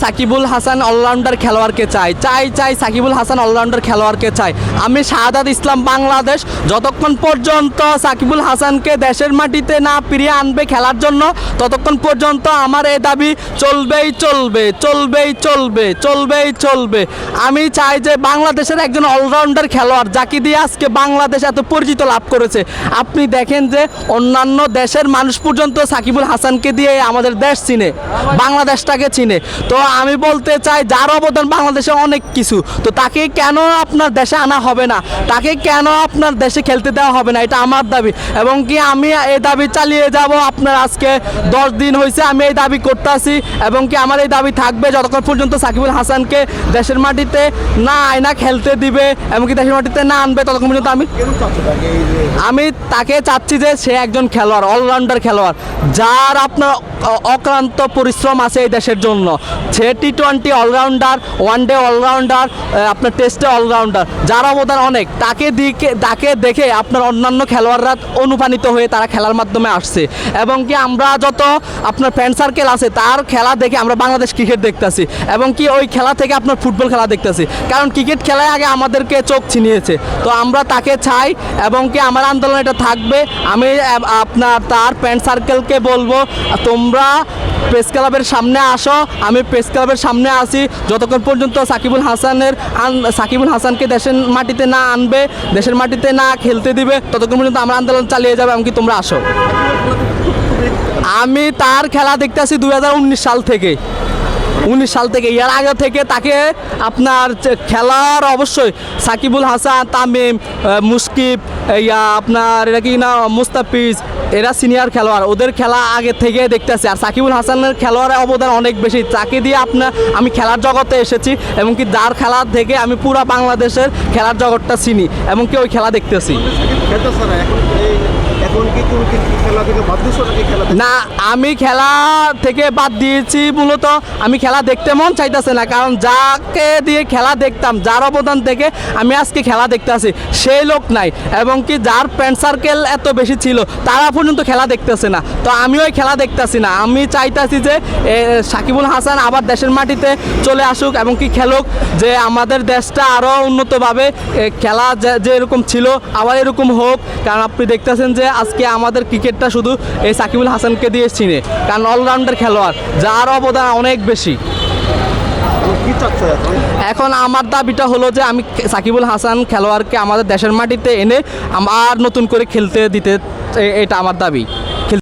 Shakibul Hasan allrounder খেলোয়াড়কে চাই Shakibul Hasan allrounder খেলোয়াড়কে চাই। আমি শাহাদাত ইসলাম বাংলাদেশ যতক্ষণ পর্যন্ত সাকিবুল হাসানকে দেশের মাটিতে না ফিরিয়ে আনবে খেলার জন্য, ততক্ষণ পর্যন্ত আমার এই দাবি চলবেই। আমি চাই যে বাংলাদেশের একজন অলরাউন্ডার খেলোয়াড় যাকে দিয়ে আজকে বাংলাদেশ এত পরিচিত লাভ করেছে। আপনি দেখেন যে অন্যান্য দেশের মানুষ পর্যন্ত সাকিবুল হাসানকে দিয়ে আমাদের দেশ চিনে, বাংলাদেশটাকে চিনে। তো আমি বলতে চাই যার অবদান বাংলাদেশে অনেক কিছু, তো তাকে কেন আপনার দেশে আনা হবে না, তাকে কেন আপনার দেশে খেলতে দেওয়া হবে না, এটা আমার দাবি। এবং কি আমি এই দাবি চালিয়ে যাব। আপনার আজকে 10 দিন হয়েছে আমি এই দাবি করতেছি, এবং কি আমার এই দাবি থাকবে যতক্ষণ পর্যন্ত সাকিবুল হাসানকে দেশের মাটিতে না আয়না খেলতে দিবে, এমনকি দেশের মাটিতে না আনবে, ততক্ষণ পর্যন্ত আমি তাকে চাচ্ছি যে সে একজন খেলোয়াড়, অলরাউন্ডার খেলোয়াড়, যার আপনার অক্লান্ত পরিশ্রম আছে এই দেশের জন্য। সে T20 অলরাউন্ডার, ওয়ানডে অলরাউন্ডার, আপনার টেস্টে অলরাউন্ডার, যার অবদান অনেক। তাকে দেখে আপনার অন্যান্য খেলোয়াড়রা অনুপ্রাণিত হয়ে তারা খেলার মাধ্যমে আসছে। এবং কি আমরা যত আপনার ফ্রেন্ড সার্কেল আছে তার খেলা দেখে আমরা বাংলাদেশ ক্রিকেট দেখতেছি, এবং কি ওই খেলা থেকে আপনার ফুটবল খেলা দেখতেছি, কারণ ক্রিকেট খেলায় আগে আমাদেরকে চোখ ছিনিয়েছে। তো আমরা তাকে চাই, এবং কি আমার আন্দোলন এটা থাকবে। আমি আপনার তার ফ্রেন্ড সার্কেলকে বলবো তোমরা প্রেস ক্লাবের সামনে আসো। আমি প্রেস ক্লাবের সামনে আসি যতক্ষণ পর্যন্ত সাকিবুল হাসানকে দেশের মাটিতে না আনবে, দেশের মাটিতে না খেলতে দিবে, ততক্ষণ পর্যন্ত আমরা আন্দোলন চালিয়ে যাবে। এমনকি তোমরা আসো। আমি তার খেলা দেখতেছি 2019 সাল থেকে। এর আগে থেকে তাকে আপনার খেলার অবশ্যই সাকিবুল হাসান, তামিম, মুশকিব, আপনার এটা কি না মুস্তাফিজ, এরা সিনিয়র খেলোয়াড়, ওদের খেলা আগে থেকে দেখতেছি। আর সাকিবুল হাসানের খেলোয়াড়ের অবদান অনেক বেশি। তাকে দিয়ে আমি খেলার জগতে এসেছি, এবং কি যার খেলা থেকে আমি পুরো বাংলাদেশের খেলার জগৎটা চিনি, এবং কি ওই খেলা দেখতেছি। না, আমি খেলা থেকে বাদ দিয়েছি মূলত আমি খেলা দেখতে মন চাইতেছে না, কারণ যাকে দিয়ে খেলা দেখতাম, যার অবদান থেকে আমি আজকে খেলা দেখতে আসি, সেই লোক নাই। এবং কি যার ফ্রেন্ড সার্কেল এত বেশি ছিল তারা পর্যন্ত খেলা দেখতেছে না। তো আমিও খেলা দেখতেছি না। আমি চাইতেছি যে সাকিবুল হাসান আবার দেশের মাটিতে চলে আসুক, এবং কি খেলুক, যে আমাদের দেশটা আরও উন্নতভাবে খেলা যে এরকম ছিল আবার এরকম হোক। কারণ আপনি দেখতেছেন যে আজকে আমাদের ক্রিকেটটা শুধু এই সাকিবুল হাসানকে দিয়ে চিনে, কারণ অলরাউন্ডার খেলোয়াড়, যার অবদান অনেক বেশি। এখন আমার দাবিটা হলো যে আমি সাকিবুল হাসান খেলোয়াড়কে আমাদের দেশের মাটিতে এনে আর নতুন করে খেলতে দিতে, এটা আমার দাবি।